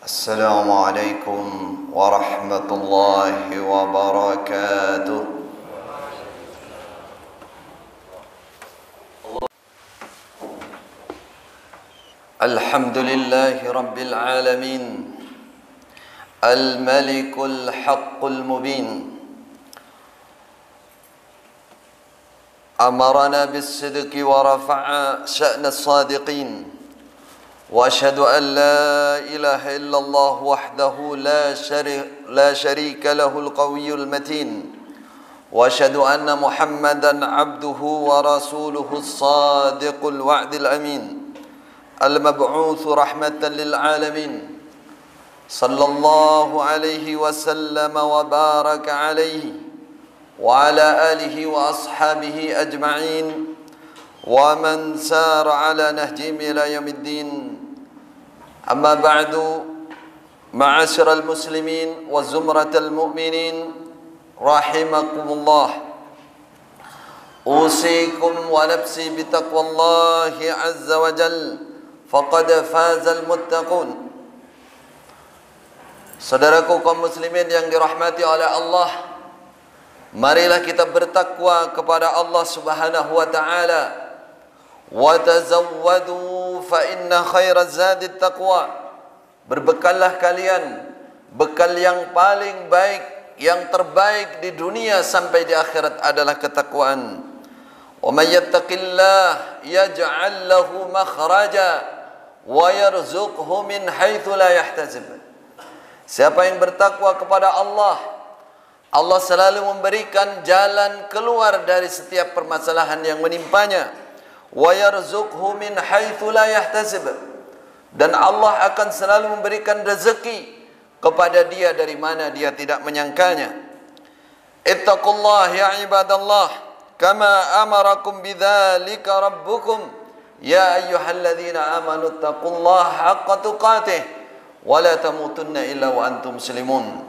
السلام عليكم ورحمة الله وبركاته. الحمد لله رب العالمين الملك الحق المبين أمرنا بالصدق ورفع شأن الصادقين وأشهد أن لا إله إلا الله وحده لا شريك له القوي المتين وأشهد أن محمدا عبده ورسوله الصادق الوعد الأمين المبعوث رحمة للعالمين صلى الله عليه وسلم وبارك عليه وعلى آله وأصحابه أجمعين ومن سار على نهجهم إلى يوم الدين. أما بعد، معاشر المسلمين وزمرة المؤمنين رحمكم الله، أوصيكم ونفسي بتقوى الله عز وجل فقد فاز المتقون. Saudaraku kaum muslimin yang dirahmati oleh Allah, marilah kita bertakwa kepada Allah Subhanahu wa taala. Wa tazawwadu fa inna khairaz zadit taqwa. Berbekallah kalian bekal yang paling baik, yang terbaik di dunia sampai di akhirat adalah ketakwaan. Wa may yattaqillah yaj'al lahu makhraja wa yarzuqhu min haitsu la yahtasib. Siapa yang bertakwa kepada Allah, Allah selalu memberikan jalan keluar dari setiap permasalahan yang menimpanya. Wa yarzuqhu min haitsu la yahtasib. Dan Allah akan selalu memberikan rezeki kepada dia dari mana dia tidak menyangkanya. Ittaqullah ya ibadallah kama amarakum bidzalika rabbukum ya ayyuhalladzina amanu ittaqullaha haqqa tuqatih wa la tamutunna illa wa antum muslimun.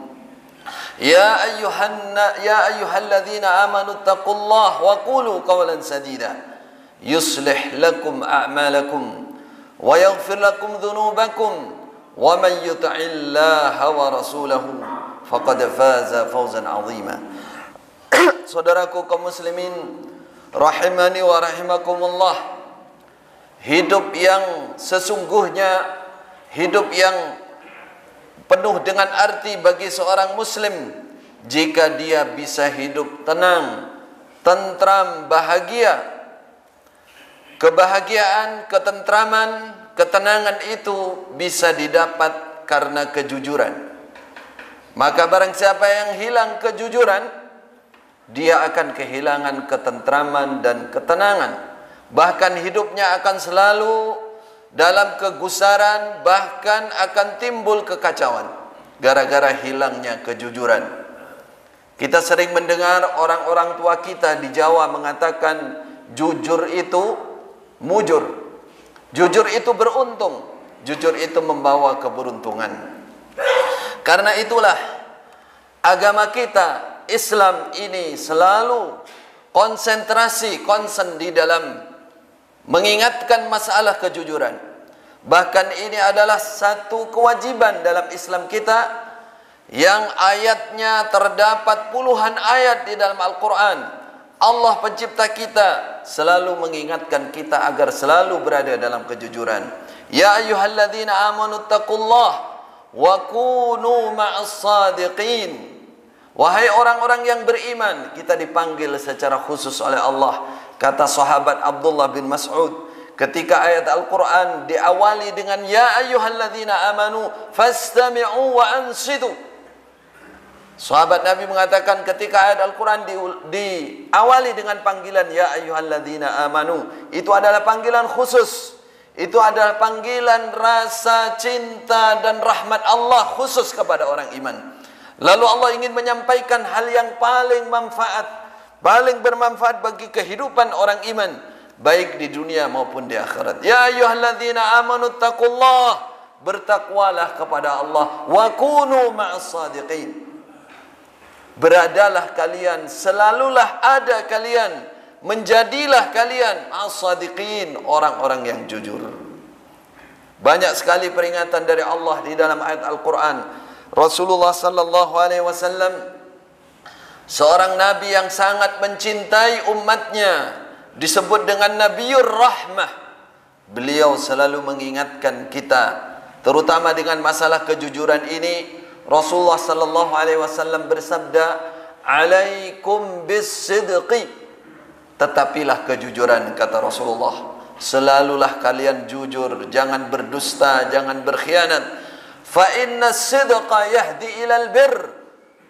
Ya ayyuhalladzina amanu ittaqullaha wa qulu qawlan sadida yuslih lakum a'malakum wa yaghfir lakum dhunubakum wa man yuti'illaha wa rasulahu faqad faza fawzan 'azima. Saudaraku kaum muslimin rahimani wa rahimakumullah, hidup yang sesungguhnya, hidup yang penuh dengan arti bagi seorang muslim jika dia bisa hidup tenang, tentram, bahagia. Kebahagiaan, ketentraman, ketenangan itu bisa didapat karena kejujuran. Maka barang siapa yang hilang kejujuran, dia akan kehilangan ketentraman dan ketenangan. Bahkan hidupnya akan selalu dalam kegusaran, bahkan akan timbul kekacauan gara-gara hilangnya kejujuran. Kita sering mendengar orang-orang tua kita di Jawa mengatakan jujur itu mujur, jujur itu beruntung, jujur itu membawa keberuntungan. Karena itulah agama kita Islam ini selalu konsen di dalam mengingatkan masalah kejujuran. Bahkan ini adalah satu kewajiban dalam Islam kita yang ayatnya terdapat puluhan ayat di dalam Al-Quran. Allah pencipta kita selalu mengingatkan kita agar selalu berada dalam kejujuran. Ya ayyuhalladzina amanu taqullaha wa kunu ma'as sadiqin. Wahai orang-orang yang beriman, kita dipanggil secara khusus oleh Allah. Kata sahabat Abdullah bin Mas'ud, ketika ayat Al-Quran diawali dengan ya ayyuhalladzina amanu fastami'u wa ansitu. Sahabat Nabi mengatakan ketika ayat Al-Quran diawali dengan panggilan ya ayyuhalladzina amanu, itu adalah panggilan khusus. Itu adalah panggilan rasa cinta dan rahmat Allah khusus kepada orang iman. Lalu Allah ingin menyampaikan hal yang paling bermanfaat bagi kehidupan orang iman, baik di dunia maupun di akhirat. Ya ayyuhalladzina amanu taqullaha, bertakwalah kepada Allah, wa kunu ma'as sadiqin. Beradalah kalian, selalulah ada kalian, menjadilah kalian as-sadiqin, orang-orang yang jujur. Banyak sekali peringatan dari Allah di dalam ayat Al-Quran. Rasulullah sallallahu alaihi wasallam seorang nabi yang sangat mencintai umatnya, disebut dengan Nabiur Rahmah. Beliau selalu mengingatkan kita, terutama dengan masalah kejujuran ini. Rasulullah sallallahu alaihi wasallam bersabda, "Alaikum bis-sidqi." Tetapilah kejujuran, kata Rasulullah. Selalulah kalian jujur, jangan berdusta, jangan berkhianat. Fa inna sidqa yahdi ilal birr.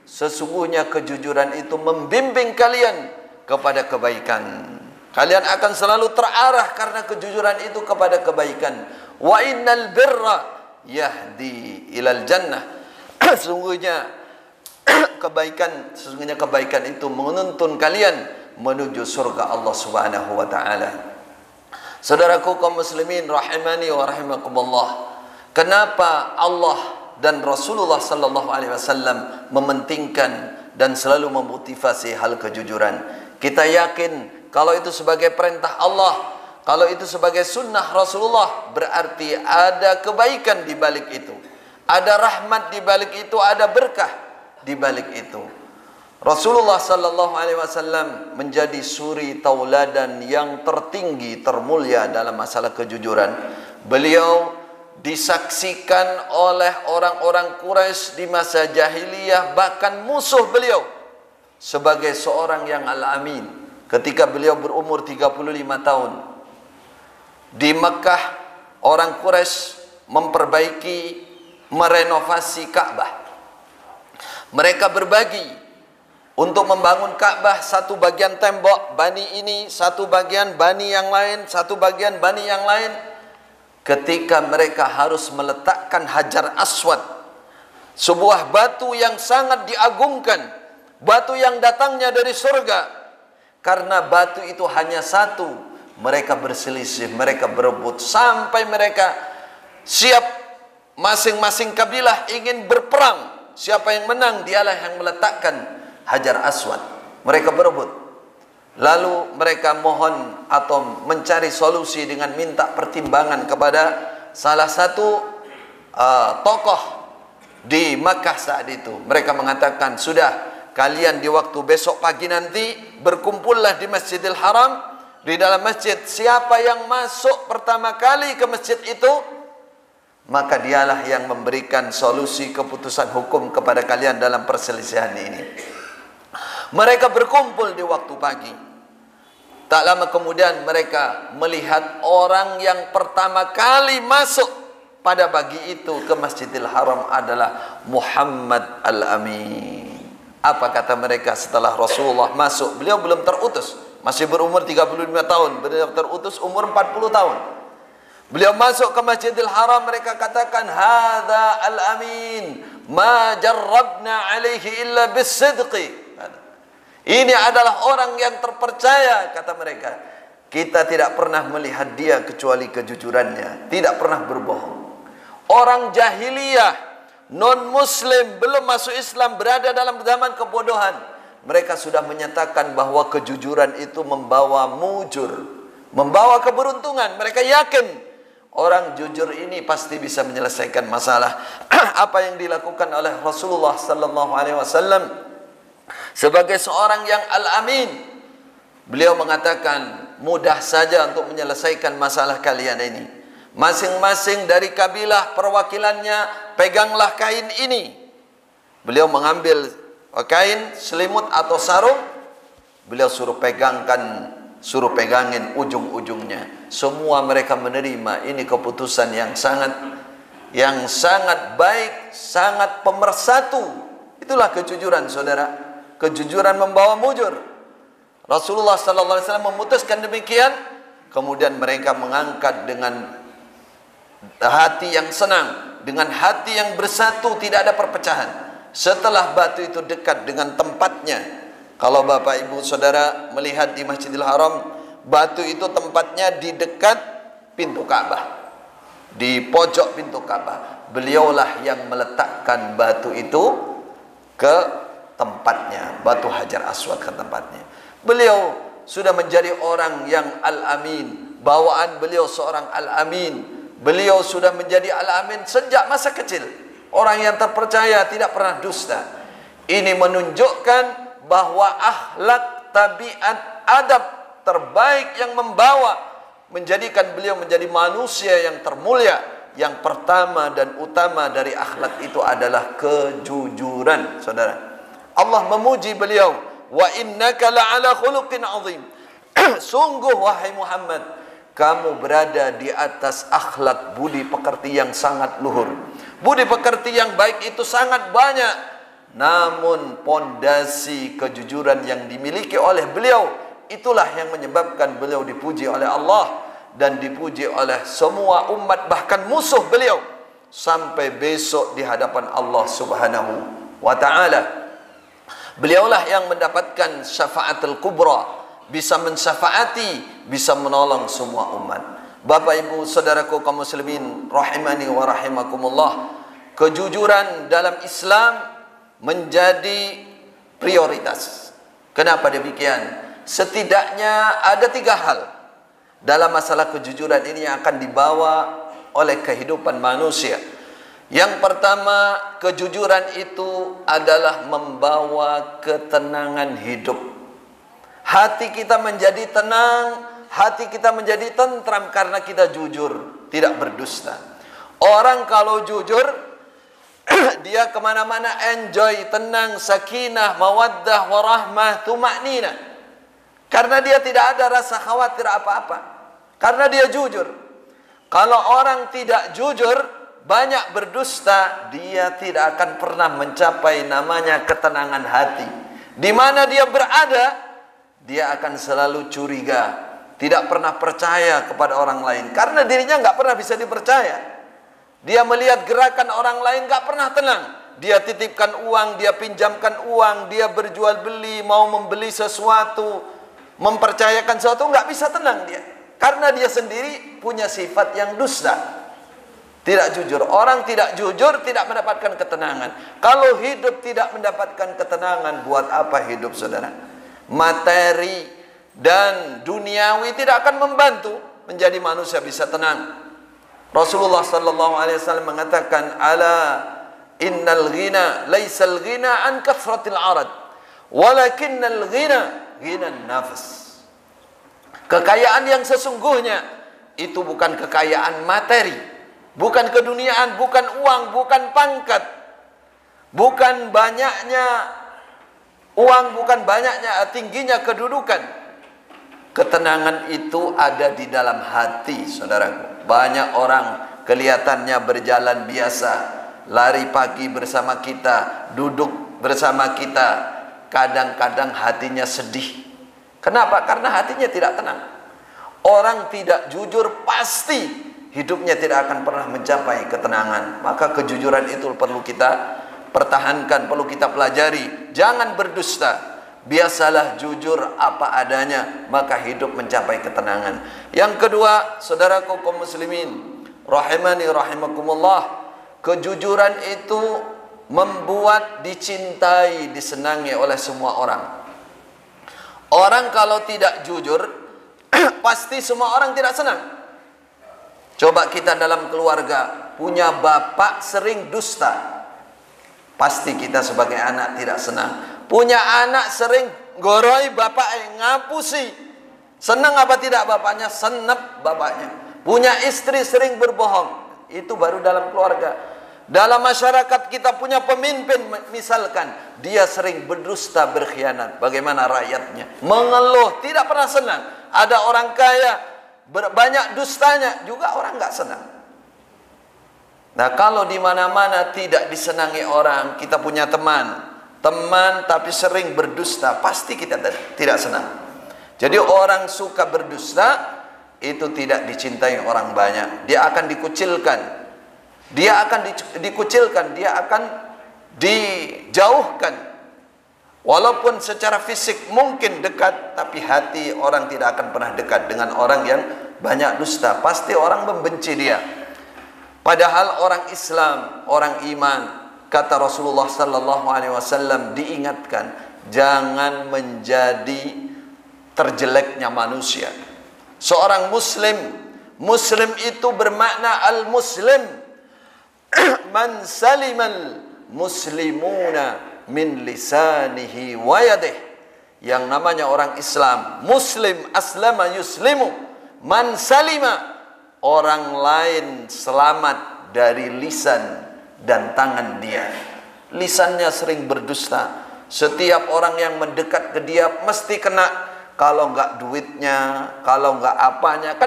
Sesungguhnya kejujuran itu membimbing kalian kepada kebaikan. Kalian akan selalu terarah karena kejujuran itu kepada kebaikan. Wa innal birra yahdi ilal jannah. Sesungguhnya kebaikan itu menuntun kalian menuju surga Allah Subhanahu wa taala. Saudaraku kaum muslimin rahimani wa rahimakumullah, kenapa Allah dan Rasulullah sallallahu alaihi wasallam mementingkan dan selalu memotivasi hal kejujuran? Kita yakin kalau itu sebagai perintah Allah, kalau itu sebagai sunnah Rasulullah, berarti ada kebaikan di balik itu, ada rahmat di balik itu, ada berkah di balik itu. Rasulullah sallallahu alaihi wasallam menjadi suri tauladan yang tertinggi, termulia dalam masalah kejujuran. Beliau disaksikan oleh orang-orang Quraisy di masa jahiliyah, bahkan musuh beliau, sebagai seorang yang al-amin. Ketika beliau berumur 35 tahun di Mekah, orang Quraisy memperbaiki, merenovasi Ka'bah. Mereka berbagi untuk membangun Ka'bah, satu bagian tembok Bani ini, satu bagian Bani yang lain, satu bagian Bani yang lain. Ketika mereka harus meletakkan Hajar Aswad, sebuah batu yang sangat diagungkan, batu yang datangnya dari surga. Karena batu itu hanya satu, mereka berselisih, mereka berebut, sampai mereka siap, masing-masing kabilah ingin berperang. Siapa yang menang, dialah yang meletakkan Hajar Aswad. Mereka berebut. Lalu mereka mohon atau mencari solusi dengan minta pertimbangan kepada salah satu tokoh di Makkah saat itu. Mereka mengatakan, sudah, kalian di waktu besok pagi nanti berkumpullah di Masjidil Haram. Di dalam masjid, siapa yang masuk pertama kali ke masjid itu, maka dialah yang memberikan solusi keputusan hukum kepada kalian dalam perselisihan ini. Mereka berkumpul di waktu pagi. Tak lama kemudian mereka melihat orang yang pertama kali masuk pada pagi itu ke Masjidil Haram adalah Muhammad Al-Amin. Apa kata mereka setelah Rasulullah masuk? Beliau belum terutus, masih berumur 35 tahun. Beliau terutus umur 40 tahun. Beliau masuk ke Masjidil Haram, mereka katakan, "Hadza Al-Amin, ma jarrabna alaihi illa bis-sidqi." Ini adalah orang yang terpercaya, kata mereka. Kita tidak pernah melihat dia kecuali kejujurannya, tidak pernah berbohong. Orang jahiliyah, non-muslim, belum masuk Islam, berada dalam zaman kebodohan. Mereka sudah menyatakan bahwa kejujuran itu membawa mujur, membawa keberuntungan. Mereka yakin orang jujur ini pasti bisa menyelesaikan masalah. Apa yang dilakukan oleh Rasulullah sallallahu alaihi wasallam sebagai seorang yang al-amin, beliau mengatakan, mudah saja untuk menyelesaikan masalah kalian ini. Masing-masing dari kabilah perwakilannya, peganglah kain ini. Beliau mengambil kain, selimut atau sarung, beliau suruh pegangin ujung-ujungnya. Semua mereka menerima. Ini keputusan yang sangat baik, sangat pemersatu. Itulah kejujuran, saudara. Kejujuran membawa mujur. Rasulullah sallallahu alaihi wasallam memutuskan demikian, kemudian mereka mengangkat dengan hati yang senang, dengan hati yang bersatu, tidak ada perpecahan. Setelah batu itu dekat dengan tempatnya, kalau Bapak Ibu Saudara melihat di Masjidil Haram, batu itu tempatnya di dekat pintu Ka'bah, di pojok pintu Ka'bah. Beliaulah yang meletakkan batu itu ke tempatnya, batu Hajar Aswad ke tempatnya. Beliau sudah menjadi orang yang al-amin. Bawaan beliau seorang al-amin. beliau sudah menjadi al-amin sejak masa kecil. Orang yang terpercaya, tidak pernah dusta. Ini menunjukkan bahwa akhlak, tabiat, adab terbaik yang membawa menjadikan beliau menjadi manusia yang termulia. Yang pertama dan utama dari akhlak itu adalah kejujuran, saudara. Allah memuji beliau, wa innaka la'ala khuluqin azim. Sungguh wahai Muhammad, kamu berada di atas akhlak budi pekerti yang sangat luhur. Budi pekerti yang baik itu sangat banyak, namun pondasi kejujuran yang dimiliki oleh beliau, itulah yang menyebabkan beliau dipuji oleh Allah dan dipuji oleh semua umat, bahkan musuh beliau, sampai besok di hadapan Allah Subhanahu wa ta'ala. Beliaulah yang mendapatkan syafaatul kubra, bisa mensyafaati, bisa menolong semua umat. Bapak ibu saudaraku kaum muslimin rahimani wa rahimakumullah, kejujuran dalam Islam menjadi prioritas. Kenapa demikian? Setidaknya ada 3 hal dalam masalah kejujuran ini yang akan dibawa oleh kehidupan manusia. Yang pertama, kejujuran itu adalah membawa ketenangan hidup. Hati kita menjadi tenang, hati kita menjadi tentram karena kita jujur, tidak berdusta. Orang kalau jujur, dia kemana-mana enjoy, tenang, sakinah, mawaddah, warahmah, tumakninah. Karena dia tidak ada rasa khawatir apa-apa. Karena dia jujur. Kalau orang tidak jujur, banyak berdusta, dia tidak akan pernah mencapai namanya ketenangan hati. Di mana dia berada, dia akan selalu curiga, tidak pernah percaya kepada orang lain. Karena dirinya nggak pernah bisa dipercaya. Dia melihat gerakan orang lain nggak pernah tenang. Dia titipkan uang, dia pinjamkan uang, dia berjual beli, mau membeli sesuatu, mempercayakan sesuatu, nggak bisa tenang dia. Karena dia sendiri punya sifat yang dusta, tidak jujur. Orang tidak jujur tidak mendapatkan ketenangan. Kalau hidup tidak mendapatkan ketenangan, buat apa hidup, saudara? Materi dan duniawi tidak akan membantu menjadi manusia bisa tenang. Rasulullah sallallahu alaihi wasallam mengatakan, ala innal ghina laisal ghina an kathratil arad, walakinnal ghina ghinan nafs. Kekayaan yang sesungguhnya itu bukan kekayaan materi, bukan keduniaan, bukan uang, bukan pangkat, bukan banyaknya uang, bukan banyaknya tingginya kedudukan. Ketenangan itu ada di dalam hati, saudaraku. Banyak orang kelihatannya berjalan biasa, lari pagi bersama kita, duduk bersama kita, kadang-kadang hatinya sedih. Kenapa? Karena hatinya tidak tenang. Orang tidak jujur pasti hidupnya tidak akan pernah mencapai ketenangan. Maka kejujuran itu perlu kita pertahankan, perlu kita pelajari. Jangan berdusta. Biasalah jujur apa adanya, maka hidup mencapai ketenangan. Yang kedua, saudaraku kaum muslimin rahimani rahimakumullah, kejujuran itu membuat dicintai, disenangi oleh semua orang. Orang kalau tidak jujur, pasti semua orang tidak senang. Coba kita dalam keluarga punya bapak sering dusta, pasti kita sebagai anak tidak senang. Punya anak sering goroi bapak ngapusi, senang apa tidak bapaknya? Senep bapaknya. Punya istri sering berbohong, itu baru dalam keluarga. Dalam masyarakat kita punya pemimpin, misalkan dia sering berdusta, berkhianat, bagaimana rakyatnya? Mengeluh, tidak pernah senang. Ada orang kaya, banyak dustanya, juga orang nggak senang. Nah, kalau di mana-mana tidak disenangi orang, kita punya teman tapi sering berdusta, pasti kita tidak senang. Jadi orang suka berdusta itu tidak dicintai orang banyak. Dia akan dikucilkan. Dia akan dikucilkan, dia akan dijauhkan. Walaupun secara fisik mungkin dekat, tapi hati orang tidak akan pernah dekat dengan orang yang banyak dusta. Pasti orang membenci dia. Padahal orang Islam, orang iman, kata Rasulullah sallallahu alaihi wasallam, diingatkan jangan menjadi terjeleknya manusia. Seorang muslim Muslim itu bermakna al-muslim. Man salimal muslimuna min lisanihi wa yadihi. Yang namanya orang Islam, muslim, aslama yuslimu, man salima, orang lain selamat dari lisan dan tangan dia. Lisannya sering berdusta. Setiap orang yang mendekat ke dia mesti kena. Kalau enggak duitnya, kalau enggak apanya,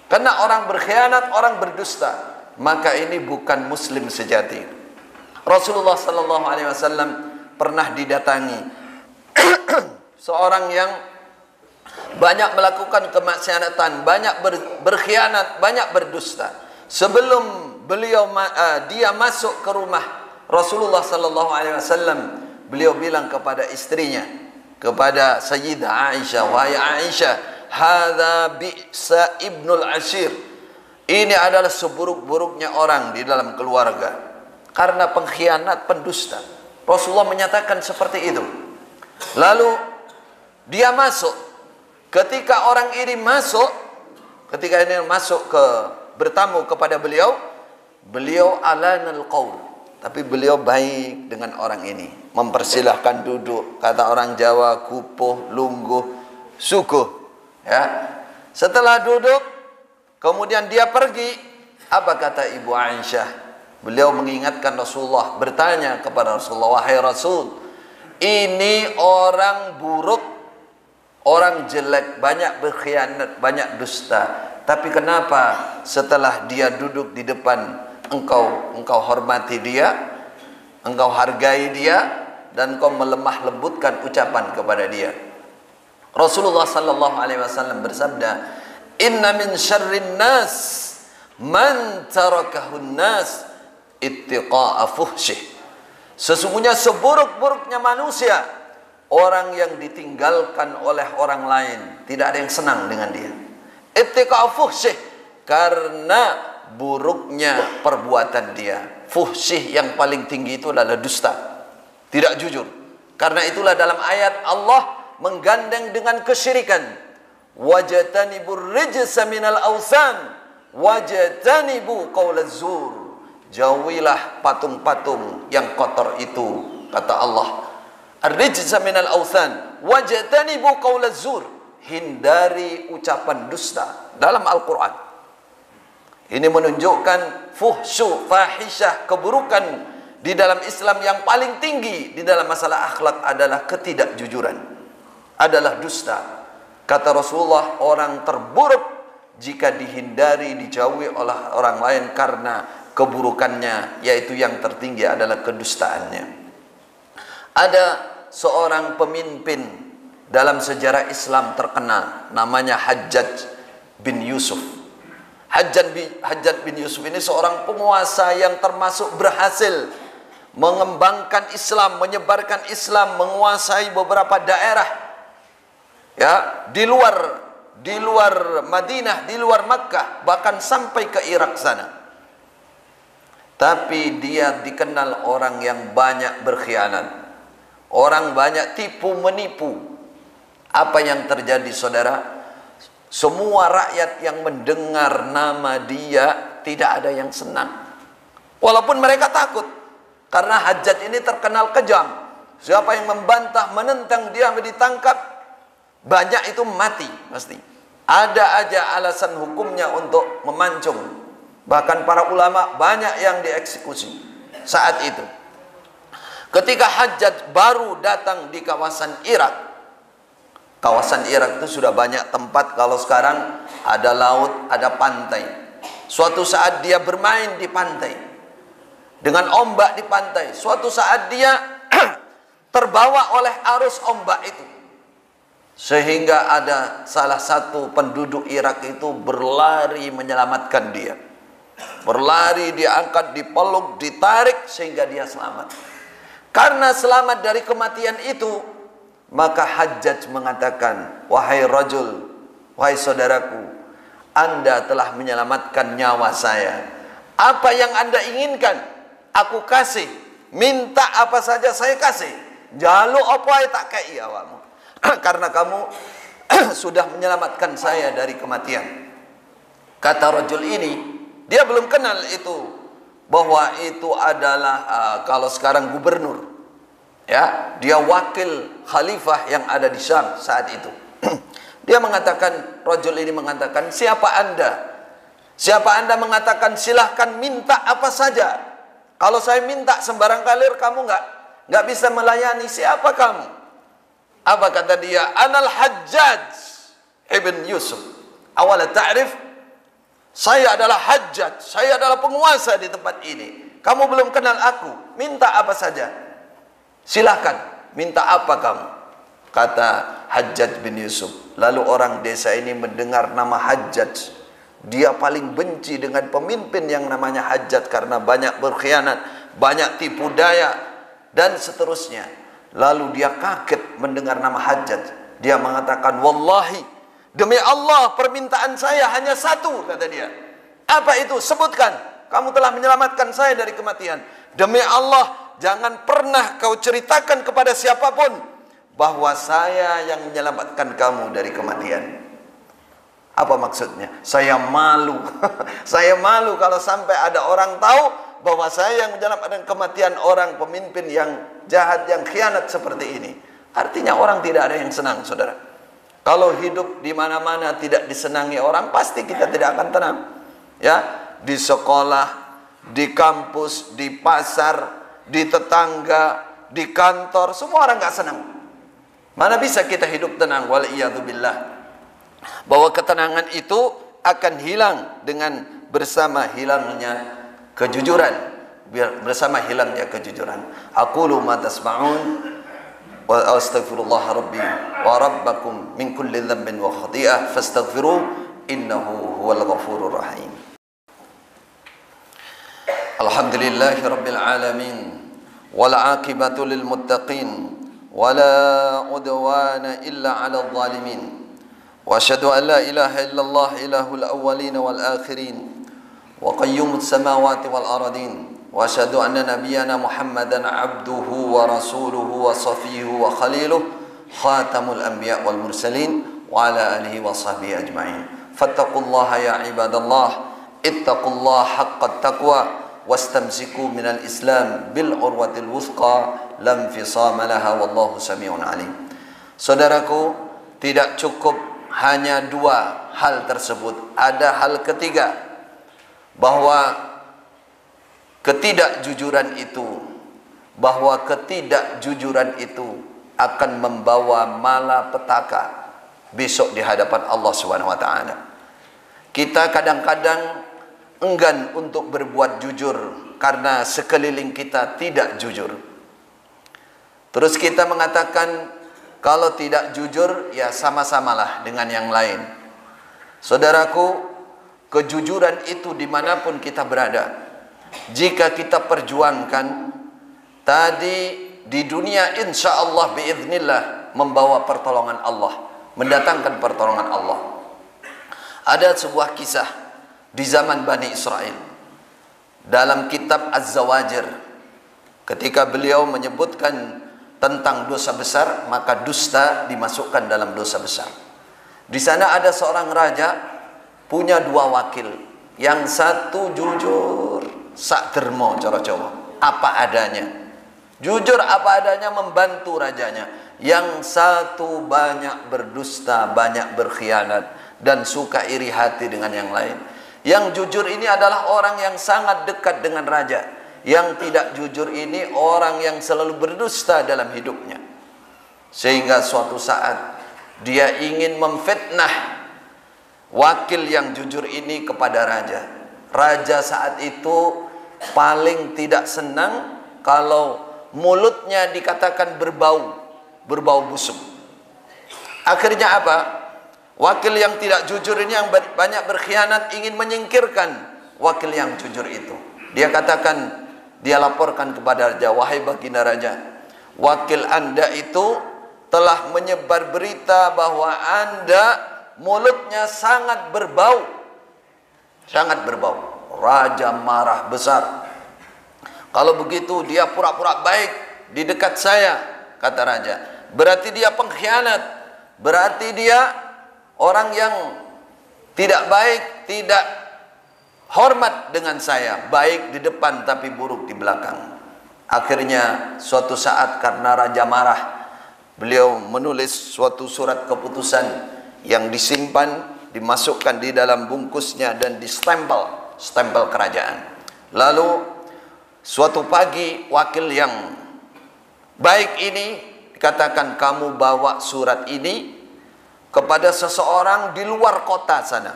kena orang berkhianat, orang berdusta. Maka ini bukan muslim sejati. Rasulullah sallallahu alaihi wasallam pernah didatangi seorang yang banyak melakukan kemaksiatan, banyak berkhianat, banyak berdusta. Sebelum dia masuk ke rumah Rasulullah sallallahu alaihi wasallam, beliau bilang kepada istrinya, kepada Sayyidah Aisyah, wahai Aisyah, hadza bi'sa ibnul ashir. Ini adalah seburuk-buruknya orang di dalam keluarga karena pengkhianat, pendusta. Rasulullah menyatakan seperti itu. Lalu dia masuk. Ketika orang ini masuk, bertamu kepada beliau, beliau alanal qaul, tapi beliau baik dengan orang ini, mempersilahkan duduk, kata orang Jawa, kupuh, lungguh, sukuh, ya. Setelah duduk, kemudian dia pergi. Apa kata Ibu Aisyah? Beliau mengingatkan Rasulullah, bertanya kepada Rasulullah, wahai Rasul, ini orang buruk, orang jelek, banyak berkhianat, banyak dusta. Tapi kenapa setelah dia duduk di depan engkau hormati dia, engkau hargai dia, dan engkau melemah lembutkan ucapan kepada dia? Rasulullah sallallahu alaihi wasallam bersabda, inna min syarrin nas man tarakahun nas ittiqa'a fuhsyih. Sesungguhnya seburuk-buruknya manusia orang yang ditinggalkan oleh orang lain, tidak ada yang senang dengan dia. Ittiqa'a fuhsyih, karena buruknya perbuatan dia. Fuhsyih yang paling tinggi itu adalah dusta, tidak jujur. Karena itulah dalam ayat Allah menggandeng dengan kesyirikan. Wajtanibur rijsa minal awsan wajtanibu qaulaz zur. Jauhilah patung-patung yang kotor itu, kata Allah. Ar-rijsa minal awsan wajtanibu qaulaz zur. Hindari ucapan dusta dalam Al-Quran. Ini menunjukkan fuhsyu, fahisyah, keburukan di dalam Islam yang paling tinggi di dalam masalah akhlak adalah ketidakjujuran, adalah dusta. Kata Rasulullah, orang terburuk jika dihindari, dijauhi oleh orang lain karena keburukannya, yaitu yang tertinggi adalah kedustaannya. Ada seorang pemimpin dalam sejarah Islam terkenal, namanya Hajjaj bin Yusuf. Hajjaj bin Yusuf ini seorang penguasa yang termasuk berhasil mengembangkan Islam, menyebarkan Islam, menguasai beberapa daerah, ya, di luar Madinah, di luar Makkah, bahkan sampai ke Irak sana. Tapi dia dikenal orang yang banyak berkhianat, orang banyak tipu menipu. Apa yang terjadi, saudara? Semua rakyat yang mendengar nama dia tidak ada yang senang, walaupun mereka takut, karena Hajjaj ini terkenal kejam. Siapa yang membantah, menentang, dia ditangkap, banyak itu mati pasti. Ada aja alasan hukumnya untuk memancung. Bahkan para ulama banyak yang dieksekusi saat itu. Ketika Hajjaj baru datang di kawasan Irak, kawasan Irak itu sudah banyak tempat. Kalau sekarang ada laut, ada pantai. Suatu saat dia bermain di pantai dengan ombak di pantai. Suatu saat dia terbawa oleh arus ombak itu, sehingga ada salah satu penduduk Irak itu berlari menyelamatkan dia. Berlari, diangkat, dipeluk, ditarik sehingga dia selamat. Karena selamat dari kematian itu, maka Hajjaj mengatakan, wahai rajul, wahai saudaraku, Anda telah menyelamatkan nyawa saya. Apa yang Anda inginkan, aku kasih. Minta apa saja saya kasih. Jaluk apa yang tak kei awamu. Karena kamu sudah menyelamatkan saya dari kematian. Kata rajul ini, dia belum kenal itu, bahwa itu adalah kalau sekarang gubernur, ya, dia wakil khalifah yang ada di Syam saat itu. Dia mengatakan, rajul ini mengatakan, siapa anda? Siapa anda mengatakan silahkan minta apa saja? Kalau saya minta sembarang kali kamu nggak bisa melayani. Siapa kamu? Apa kata dia? Anal Hajjaj ibn Yusuf. Awal ta'rif, saya adalah Hajjaj, saya adalah penguasa di tempat ini. Kamu belum kenal aku, minta apa saja. Silahkan, minta apa kamu? Kata Hajjaj bin Yusuf. Lalu orang desa ini mendengar nama Hajjaj. Dia paling benci dengan pemimpin yang namanya Hajjaj karena banyak berkhianat, banyak tipu daya, dan seterusnya. Lalu dia kaget mendengar nama Hajjaj. Dia mengatakan, wallahi, demi Allah permintaan saya hanya satu, kata dia. Apa itu? Sebutkan. Kamu telah menyelamatkan saya dari kematian. Demi Allah, jangan pernah kau ceritakan kepada siapapun bahwa saya yang menyelamatkan kamu dari kematian. Apa maksudnya? Saya malu. Saya malu kalau sampai ada orang tahu bahwa saya yang menyelamatkan kematian orang pemimpin yang jahat, yang khianat seperti ini. Artinya orang tidak ada yang senang, saudara. Kalau hidup di mana-mana tidak disenangi orang, pasti kita tidak akan tenang. Ya, di sekolah, di kampus, di pasar, di tetangga, di kantor, semua orang nggak senang. Mana bisa kita hidup tenang? Waliyadzubillah. Bahwa ketenangan itu akan hilang dengan bersama hilangnya kejujuran. Bersama hilangnya kejujuran. Aqulu ma tasma'un. وأستغفر الله ربي وربكم من كل ذنب وخطيئة فاستغفروه إنه هو الغفور الرحيم. الحمد لله رب العالمين والعاقبة للمتقين ولا عدوان إلا على الظالمين وأشهد أن لا إله إلا الله إله الأولين والآخرين وقيوم السماوات والأرضين وأشهد أن نبينا محمدا عبده ورسوله وصفيه وخليله خاتم الأنبياء والمرسلين وعلى آله وصحبه أجمعين فاتقوا الله يا عباد الله اتقوا الله حق التقوى واستمسكوا من الإسلام بالعروة الوثقى لا انفصام لها والله سميع عليم. Saudaraku, tidak cukup hanya dua hal tersebut, ada hal ketiga, bahwa ketidakjujuran itu akan membawa malapetaka besok di hadapan Allah Subhanahu wa taala. Kita kadang-kadang enggan untuk berbuat jujur karena sekeliling kita tidak jujur. Terus kita mengatakan kalau tidak jujur ya sama-samalah dengan yang lain. Saudaraku, kejujuran itu dimanapun kita berada, jika kita perjuangkan tadi di dunia, insya Allah biiznillah membawa pertolongan Allah, mendatangkan pertolongan Allah. Ada sebuah kisah di zaman Bani Israel dalam kitab Az-Zawajir, ketika beliau menyebutkan tentang dosa besar, maka dusta dimasukkan dalam dosa besar. Di sana ada seorang raja punya dua wakil, yang satu jujur sak dermo cara Jawa, apa adanya, jujur apa adanya membantu rajanya. Yang satu banyak berdusta, banyak berkhianat, dan suka iri hati dengan yang lain. Yang jujur ini adalah orang yang sangat dekat dengan raja. Yang tidak jujur ini orang yang selalu berdusta dalam hidupnya. Sehingga suatu saat dia ingin memfitnah wakil yang jujur ini kepada raja. Raja saat itu paling tidak senang kalau mulutnya dikatakan berbau busuk. Akhirnya apa? Wakil yang tidak jujur ini, yang banyak berkhianat, ingin menyingkirkan wakil yang jujur itu. Dia katakan, dia laporkan kepada raja, wahai baginda raja, wakil anda itu telah menyebar berita bahwa anda mulutnya sangat berbau. Sangat berbau. Raja marah besar. Kalau begitu dia pura-pura baik di dekat saya, kata raja. Berarti dia pengkhianat. Berarti dia orang yang tidak baik, tidak hormat dengan saya, baik di depan tapi buruk di belakang. Akhirnya suatu saat karena raja marah, beliau menulis suatu surat keputusan yang disimpan, dimasukkan di dalam bungkusnya dan stempel kerajaan. Lalu suatu pagi wakil yang baik ini dikatakan, kamu bawa surat ini kepada seseorang di luar kota sana.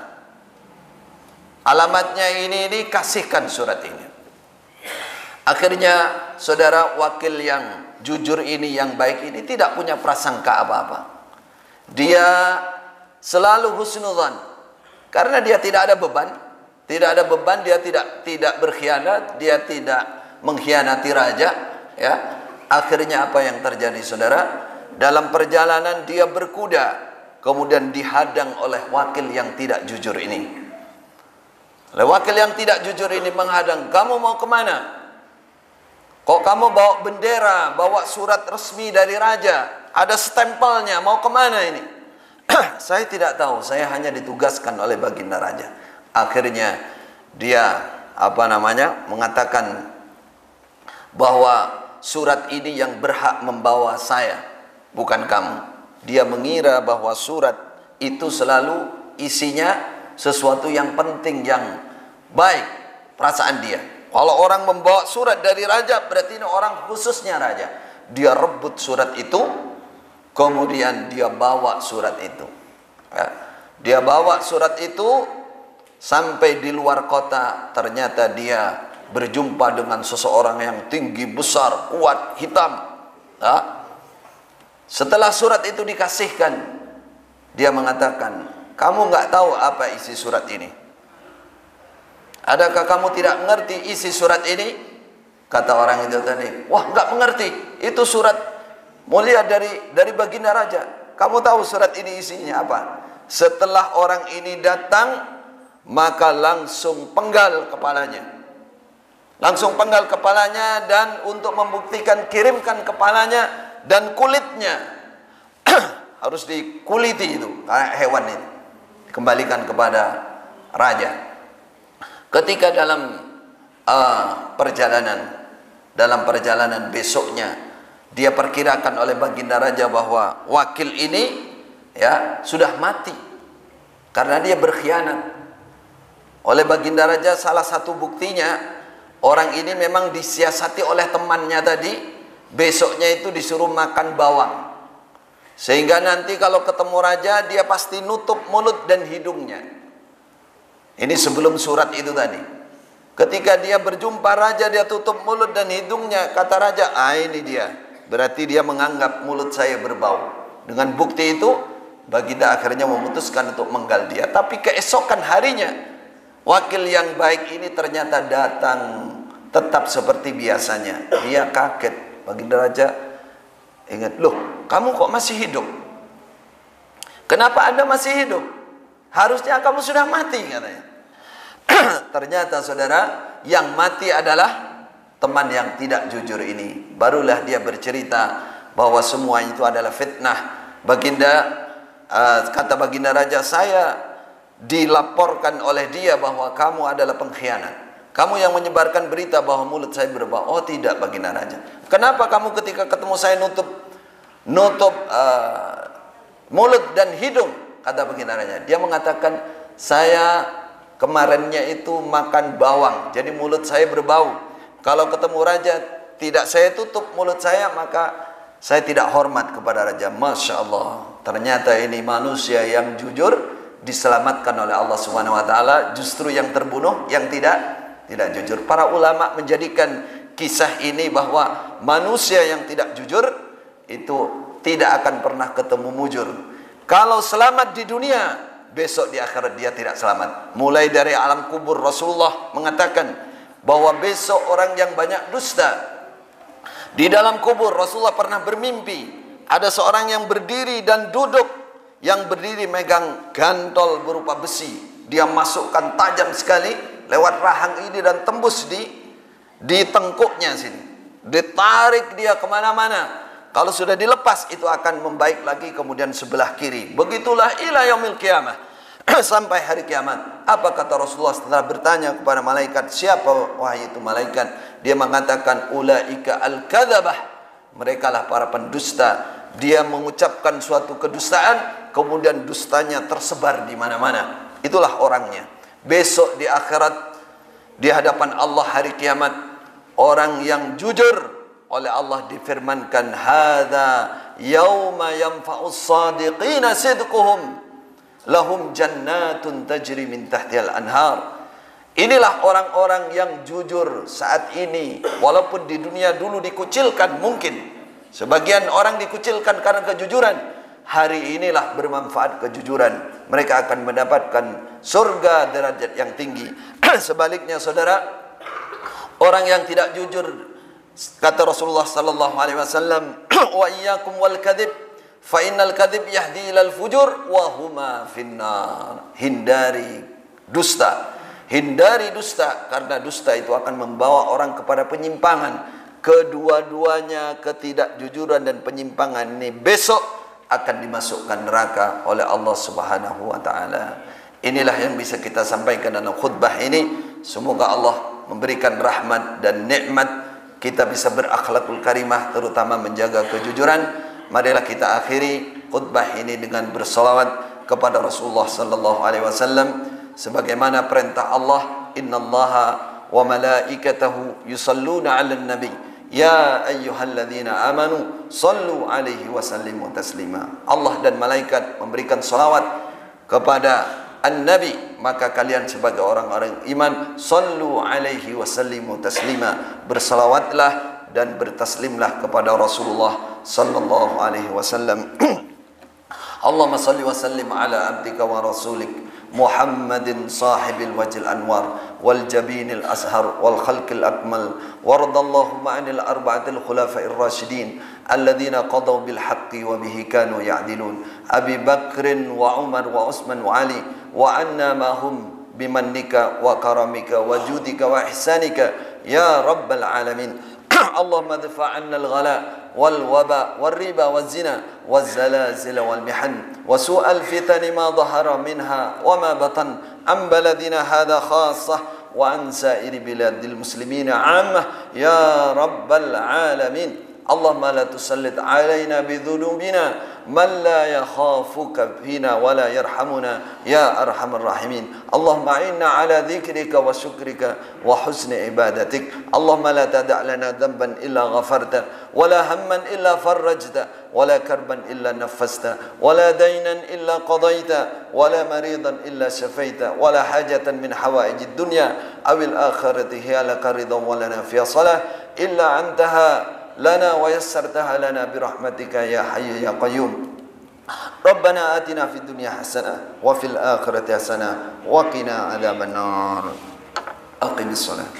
Alamatnya ini, kasihkan surat ini. Akhirnya saudara, wakil yang jujur ini, yang baik ini tidak punya prasangka apa-apa. Dia selalu husnudzan karena dia tidak ada beban. Dia tidak berkhianat, dia tidak mengkhianati raja, ya. Akhirnya apa yang terjadi saudara? Dalam perjalanan dia berkuda, kemudian dihadang oleh wakil yang tidak jujur ini. Wakil yang tidak jujur ini menghadang, kamu mau kemana? Kok kamu bawa bendera, bawa surat resmi dari raja, ada stempelnya, mau kemana ini? Saya tidak tahu, saya hanya ditugaskan oleh baginda raja. Akhirnya dia mengatakan bahwa surat ini yang berhak membawa saya, bukan kamu. Dia mengira bahwa surat itu selalu isinya sesuatu yang penting, yang baik, perasaan dia. Kalau orang membawa surat dari raja, berarti ini orang khususnya raja. Dia rebut surat itu, kemudian dia bawa surat itu. Ya. Dia bawa surat itu sampai di luar kota. Ternyata dia berjumpa dengan seseorang yang tinggi, besar, kuat, hitam. Ya. Setelah surat itu dikasihkan, dia mengatakan, kamu nggak tahu apa isi surat ini? Adakah kamu tidak mengerti isi surat ini? Kata orang itu tadi, wah nggak mengerti. Itu surat mulia dari baginda raja. Kamu tahu surat ini isinya apa? Setelah orang ini datang, maka langsung penggal kepalanya. Langsung penggal kepalanya, dan untuk membuktikan kirimkan kepalanya dan kulitnya. Harus dikuliti itu, hewan itu. Kembalikan kepada raja. Ketika dalam perjalanan besoknya, dia perkirakan oleh baginda raja bahwa wakil ini ya sudah mati karena dia berkhianat. Oleh baginda raja, salah satu buktinya, orang ini memang disiasati oleh temannya tadi, besoknya itu disuruh makan bawang. Sehingga nanti kalau ketemu raja, dia pasti nutup mulut dan hidungnya. Ini sebelum surat itu tadi. Ketika dia berjumpa raja, dia tutup mulut dan hidungnya. Kata raja, ini dia. Berarti dia menganggap mulut saya berbau. Dengan bukti itu, baginda akhirnya memutuskan untuk menggal dia. Tapi keesokan harinya, wakil yang baik ini ternyata datang tetap seperti biasanya. Dia kaget. Baginda raja ingat, loh, kamu kok masih hidup? Kenapa Anda masih hidup? Harusnya kamu sudah mati, katanya. Ternyata saudara, yang mati adalah teman yang tidak jujur ini. Barulah dia bercerita bahwa semua itu adalah fitnah. Kata baginda raja, saya dilaporkan oleh dia bahwa kamu adalah pengkhianat. Kamu yang menyebarkan berita bahwa mulut saya berbau. Oh tidak, baginda raja. Kenapa kamu ketika ketemu saya nutup mulut dan hidung? Kata baginda raja. Dia mengatakan, saya kemarinnya itu makan bawang, jadi mulut saya berbau. Kalau ketemu raja tidak saya tutup mulut saya, maka saya tidak hormat kepada raja. Masya Allah. Ternyata ini manusia yang jujur diselamatkan oleh Allah Subhanahu Wa Taala. Justru yang terbunuh yang tidak jujur. Para ulama menjadikan kisah ini bahwa manusia yang tidak jujur itu tidak akan pernah ketemu mujur. Kalau selamat di dunia, besok di akhirat dia tidak selamat. Mulai dari alam kubur, Rasulullah mengatakan bahwa besok orang yang banyak dusta di dalam kubur. Rasulullah pernah bermimpi ada seorang yang berdiri dan duduk, yang berdiri megang gantol berupa besi. Dia masukkan tajam sekali lewat rahang ini dan tembus di tengkuknya sini. Ditarik dia kemana-mana. Kalau sudah dilepas itu akan membaik lagi, kemudian sebelah kiri. Begitulah ila yaumil qiyamah. sampai hari kiamat. Apa kata Rasulullah setelah bertanya kepada malaikat, siapa wahai itu malaikat? Dia mengatakan, ulaika al-kadzabah, mereka lah para pendusta. Dia mengucapkan suatu kedustaan, kemudian dustanya tersebar di mana-mana. Itulah orangnya. Besok di akhirat, di hadapan Allah hari kiamat, orang yang jujur oleh Allah difirmankan, hadza yauma yanfa'us shadiqina sidquhum lahum jannatun tajri min tahtihal anhar. Inilah orang-orang yang jujur saat ini, walaupun di dunia dulu dikucilkan mungkin. Sebagian orang dikucilkan karena kejujuran. Hari inilah bermanfaat kejujuran. Mereka akan mendapatkan surga derajat yang tinggi. Sebaliknya saudara, orang yang tidak jujur, kata Rasulullah sallallahu alaihi wasallam, wa iyyakum wal kadzib fa innal kadzib yahdi ilal fujur wa huma finnar. Hindari dusta. Hindari dusta, karena dusta itu akan membawa orang kepada penyimpangan. Kedua-duanya, ketidakjujuran dan penyimpangan ini besok akan dimasukkan neraka oleh Allah Subhanahu wa taala. Inilah yang bisa kita sampaikan dalam khutbah ini. Semoga Allah memberikan rahmat dan nikmat, kita bisa berakhlakul karimah, terutama menjaga kejujuran. Marilah kita akhiri khutbah ini dengan bersalawat kepada Rasulullah sallallahu alaihi wasallam sebagaimana perintah Allah, innallaha wa malaikatahu yusalluna 'alan nabi ya ayyuhalladzina amanu sallu alaihi wa sallimu taslima. Allah dan malaikat memberikan salawat kepada an-nabi, maka kalian sebagai orang-orang iman sallu alaihi wa sallimu taslima, bersalawatlah dan bertaslimlah kepada Rasulullah sallallahu alaihi wasallam. Allahumma salli wa sallim ala abdika wa rasulik محمد صاحب الوجه الأنوار والجبين الأزهر والخلق الأكمل، وارض اللهم عن الأربعة الخلفاء الراشدين الذين قضوا بالحق وبه كانوا يعدلون، أبي بكر وعمر وعثمان وعلي، وعنا ما هم بمنك وكرمك وجودك وإحسانك يا رب العالمين. اللهم ادفع عنا الغلاء والوباء والربا والزنا والزلازل والمحن وسوء الفتن ما ظهر منها وما بطن عن بلدنا هذا خاصة وعن سائر بلاد المسلمين عامة يا رب العالمين. اللهم لا تسلط علينا بذنوبنا من لا يخافك فينا ولا يرحمنا يا أرحم الراحمين. اللهم أعنا على ذكرك وشكرك وحسن عبادتك. اللهم لا تدع لنا ذنبا إلا غفرته ولا هما إلا فرجته ولا كربا إلا نفسته ولا دينا إلا قضيته ولا مريضا إلا شفيته ولا حاجة من حوائج الدنيا أو الآخرة هي لك رضا ولنا فيها صلاة إلا أنتها لنا ويسرتها لنا برحمتك يا حي يا قيوم. ربنا آتنا في الدنيا حسنة وفي الآخرة حسنة وقنا عذاب النار. أقم الصلاة.